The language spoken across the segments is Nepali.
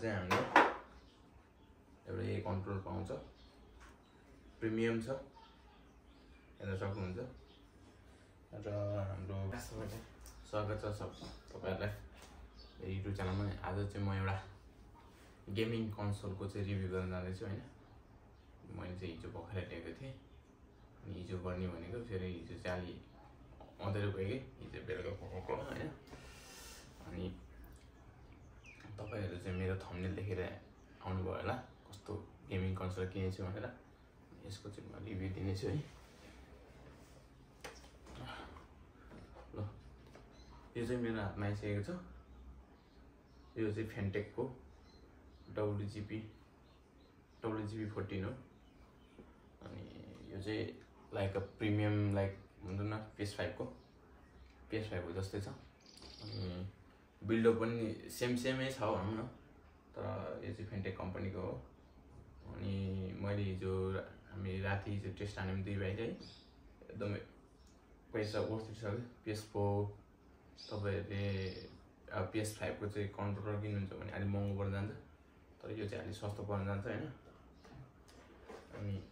चाहिँ हाम्रो एउटा यही कन्ट्रोल पाउँछ, प्रिमियम छ, हेर्न सक्नुहुन्छ। र हाम्रो स्वागत छ तपाईहरुलाई युट्युब च्यानलमा। आज चाहिँ म एउटा गेमिङ कन्सोलको चाहिँ रिभ्यू गर्न जाँदैछु हैन। मैले चाहिँ हिजो भर्खरै ल्याएको थिएँ, अनि हिजो गर्ने भनेको फेरि हिजो चाहिँ अलि अँधेरो गयो कि हिजो बेलुका पकाएको हैन। अनि तपाईहरु चाहिँ मेरो थम्बनेल देखेर आउनुभयो होला कस्तो गेमिङ कन्सोल किनेछु भनेर। यसको चाहिँ म रिभ्यू दिनेछु है। ल यो चाहिँ मेरो हातमा आइसकेको छ। यो चाहिँ फेन्टेकको WGP14 हो। अनि यो चाहिँ लाइक अ प्रिमियम लाइक हुन्छ न PS5 को जस्तै छ। अनि बिल्डअप पनि सेमै छ भनौँ न, तर यो चाहिँ फेन्टेक कम्पनीको हो। अनि मैले हिजो हामी राति हिजो टेस्ट हान्यौँ 2 भाइले है। एकदमै पैसा वर्थ इट छ कि। PS4 तपाईहरुले PS5 को चाहिँ कन्ट्रोलर किन्नुहुन्छ भने अलि महँगो पर्न जान्छ, तर यो चाहिँ अलि सस्तो पर्न जान्छ हैन। अनि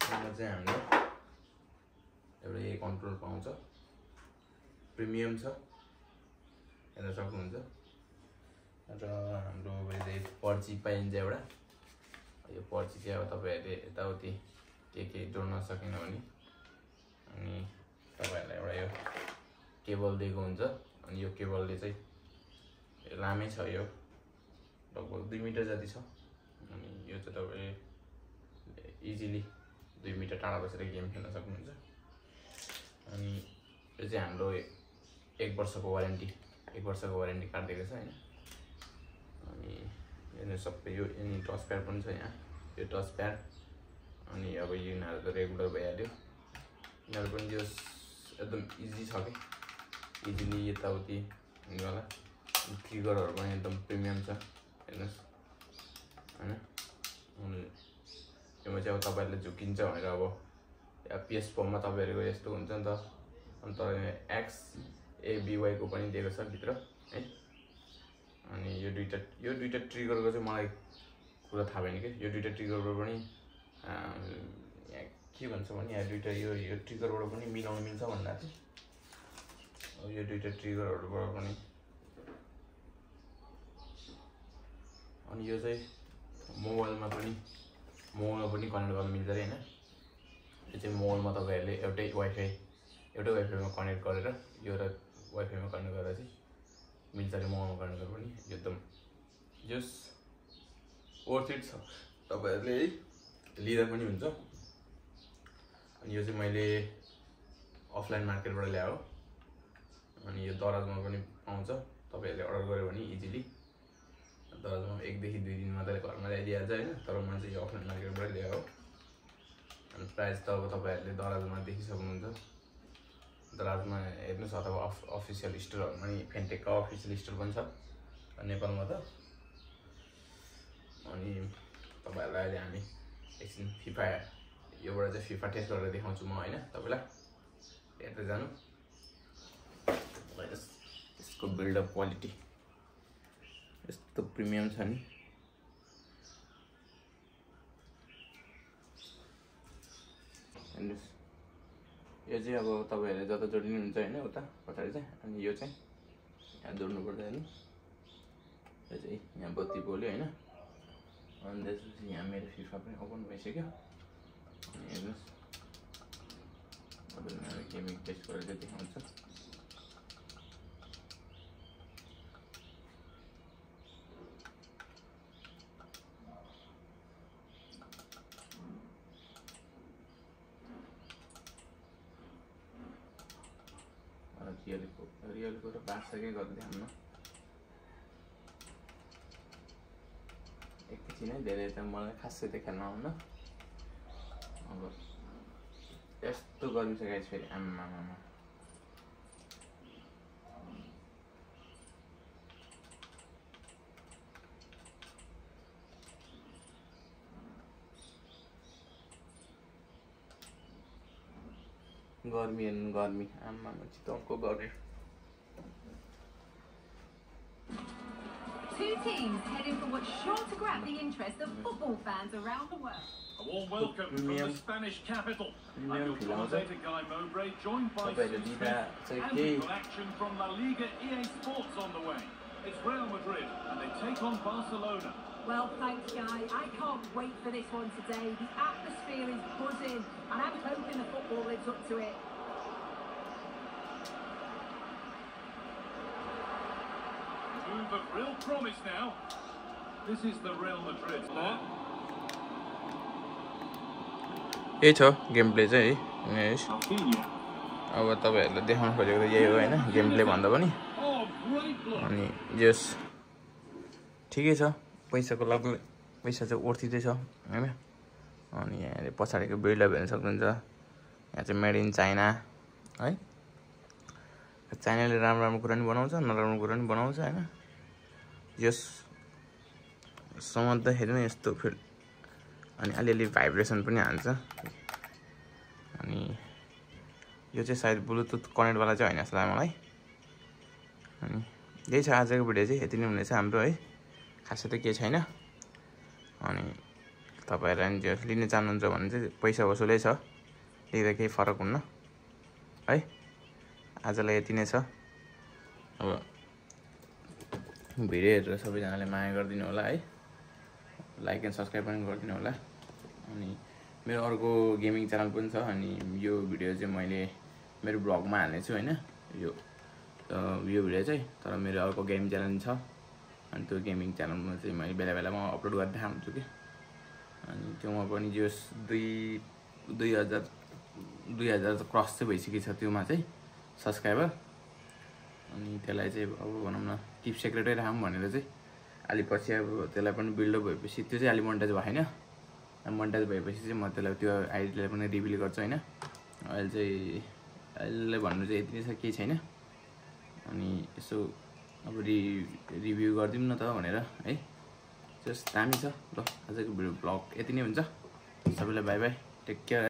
यो चाहिँ हाम्रो एउटा यही कन्ट्रोल पाउँछ, प्रिमियम छ, हेर्न सक्नुहुन्छ। र हाम्रो पर्ची पाइन्छ एउटा। यो पर्ची चाहिँ अब तपाईहरुले यताउति के जोड्न सकेन भने, अनि तपाईहरुलाई एउटा यो केबल दिएको हुन्छ। अनि यो केबलले चाहिँ लामै छ, यो लगभग 2 मिटर जति छ। अनि यो चाहिँ तपाईले इजिली 2 मिटर टाढा बसेर गेम खेल्न सक्नुहुन्छ। अनि यो चाहिँ हाम्रो 1 वर्षको वारेन्टी कार्ड दिएको छ हैन। अनि यो सबै यो टच प्याड पनि छ यहाँ, यो टच प्याड। अनि अब यिनीहरु त रेगुलर भइहाल्यो। यिनीहरु पनि यो एकदम इजी छ के, इजिली यताउति हुनेवाला। ट्रिगरहरु पनि एकदम प्रिमियम छ हेर्नुस् हैन। अनि यसमा चाहिँ अब तपाईहरुले झुकिन्छ भनेर अब PS4 मा तपाईहरुको यस्तो हुन्छ नि त। अनि तर XABY को पनि दिएको छ भित्र है। अनि यो दुईटा ट्रिगरको चाहिँ मलाई कुरा थाहा भएन के। यो दुईटा ट्रिगरबाट पनि यहाँ के भन्छ भने यहाँ दुईटा यो ट्रिगरबाट पनि मिलाउन मिल्छ भन्दा थियो। अब यो दुईटा ट्रिगरहरुबाट पनि। अनि यो चाहिँ मोबाइलमा पनि कनेक्ट गर्न मिल्छ रे हैन। यो चाहिँ मोबाइलमा तपाईहरुले एउटै वाइफाईमा कनेक्ट गरेर यो र वाइफाईमा कनेक्ट गरेर चाहिँ मिल्छ रे। मोबाइलमा कनेक्ट गरेर पनि एकदम जस वर्थ इट छ। तपाईहरुले है लिँदा पनि हुन्छ। अनि यो चाहिँ मैले अफलाइन मार्केटबाट ल्याएको। अनि यो दराजमा पनि पाउँछ, तपाईहरुले अर्डर गर्यो भने इजिली दराजमा 1 देखि 2 दिन मात्रै घरमा ल्याइदिहाल्छ हैन। तर मैले चाहिँ यो अफलाइन मार्केटबाट ल्याएको। अनि प्राइस त अब तपाईहरुले दराजमा देखिसक्नुहुन्छ। दराजमा हेर्नुस् अथवा अफिसियल स्टोरहरुमा नि फेन्टेकको अफिसियल स्टोर पनि छ नेपालमा त। अनि तपाईहरुलाई अहिले हामी एकछिन FIFA योबाट चाहिँ FIFA टेस्ट गरेर देखाउँछु म हैन तपाईलाई। हेर्दै जानु। यसको बिल्डअप क्वालिटी यस्तो प्रिमियम छ नि। हेर्नुस् यो चाहिँ अब तपाईहरुले जता जोडिनुहुन्छ हैन उता पछाडी चाहिँ। अनि यो चाहिँ यहाँ जोड्नु पर्छ हैन। यो चाहिँ यहाँ बत्ती बोल्यो हैन। अनि त्यसपछि यहाँ मेरो FIFA पनि ओपन भइसक्यो। अनि हेर्नुस् अब मैले गेमिङ टेस्ट गरेर देखाउँछु। रियलको र बादशाहकै गर्दै हाम्रो एकैछिन है। धेरै त मलाई खासै त खेल्न आउन। अब यस्तो गरिसकेको छु फेरि आम्मामा। गर्मी हेर्नु गर्मी आम्मा चितवनको गर्मी Two teams heading for what's sure to grab the interest of football fans around the world. A warm welcome from the Spanish capital. I'm your commentator Guy Mowbray, joined by Sue Smith, and we've got action from La Liga EA Sports on the way. It's Real Madrid, and they take on Barcelona. Well, thanks, Guy. I can't wait for this one today. The atmosphere is buzzing, and I'm hoping the football lives up to it. Move of real promise now. This is the Real Madrid there. यही छ गेम प्ले चाहिँ Rafinha. अब तपाईहरुले देखाउन खोजेको त यही हो हैन गेम प्ले भन्दा पनि Oh, great block. अनि जस ठिकै छ पैसाको लगले पैसा चाहिँ उठ्दै छ हैन अनि यहाँ पछाडीको बिल्डअप हेर्न सक्नुहुन्छ यहाँ चाहिँ मेड इन चाइना है चाइनाले राम्रो राम्रो कुरा नि बनाउँछ नराम्रो कुरा नि बनाउँछ हैन यस समात्दाखेरि नै यस्तो फिल अनि अलिअलि भाइब्रेसन पनि हान्छ अनि यो चाहिँ सायद ब्लुटुथ कनेक्ट वाला चाहिँ हैन जस्तो लाग्यो मलाई अनि यही छ आजको भिडियो चाहिँ यति नै हुनेछ हाम्रो है खासै त केही छैन अनि तपाईहरुले जो लिन चाहनुहुन्छ भने चाहिँ पैसा वसुलै छ लिँदा केही फरक हुन्न है आजलाई यति नै छ अब भिडियो हेरेर सबैजनाले माया गरिदिनु होला है लाइक एन्ड सब्स्क्राइब पनि गरिदिनु होला अनि मेरो अर्को गेमिङ च्यानल पनि छ अनि यो भिडियो चाहिँ मैले मेरो ब्लगमा हाल्ने छु हैन यो भिडियो चाहिँ तर मेरो अर्को गेम च्यानल छ अनि त्यो गेमिङ च्यानलमा चाहिँ मैले बेला बेलामा अपलोड गर्दै देखाउँछु कि अनि त्योमा पनि जस 2000 क्रस चाहिँ भइसकेको छ त्योमा चाहिँ सब्स्क्राइबर अनि त्यसलाई चाहिँ अब भनौँ न टिप सिक्रेटै राखौँ भनेर चाहिँ अलि पछि अब त्यसलाई पनि बिल्डअप भएपछि त्यो चाहिँ अलि मोनेटाइज भएन मोनेटाइज भएपछि चाहिँ म त्यसलाई त्यो आइडीलाई पनि रिभिल गर्छु हैन अहिले चाहिँ अहिले भन्नु चाहिँ यति नै छ केही छैन अनि यसो अब रिभ्यू गर्दिम न त भनेर है जस्ट दामी छ ल आजको भिडियो ब्लग यति नै हुन्छ सबैलाई बाइ बाइ टेक केयर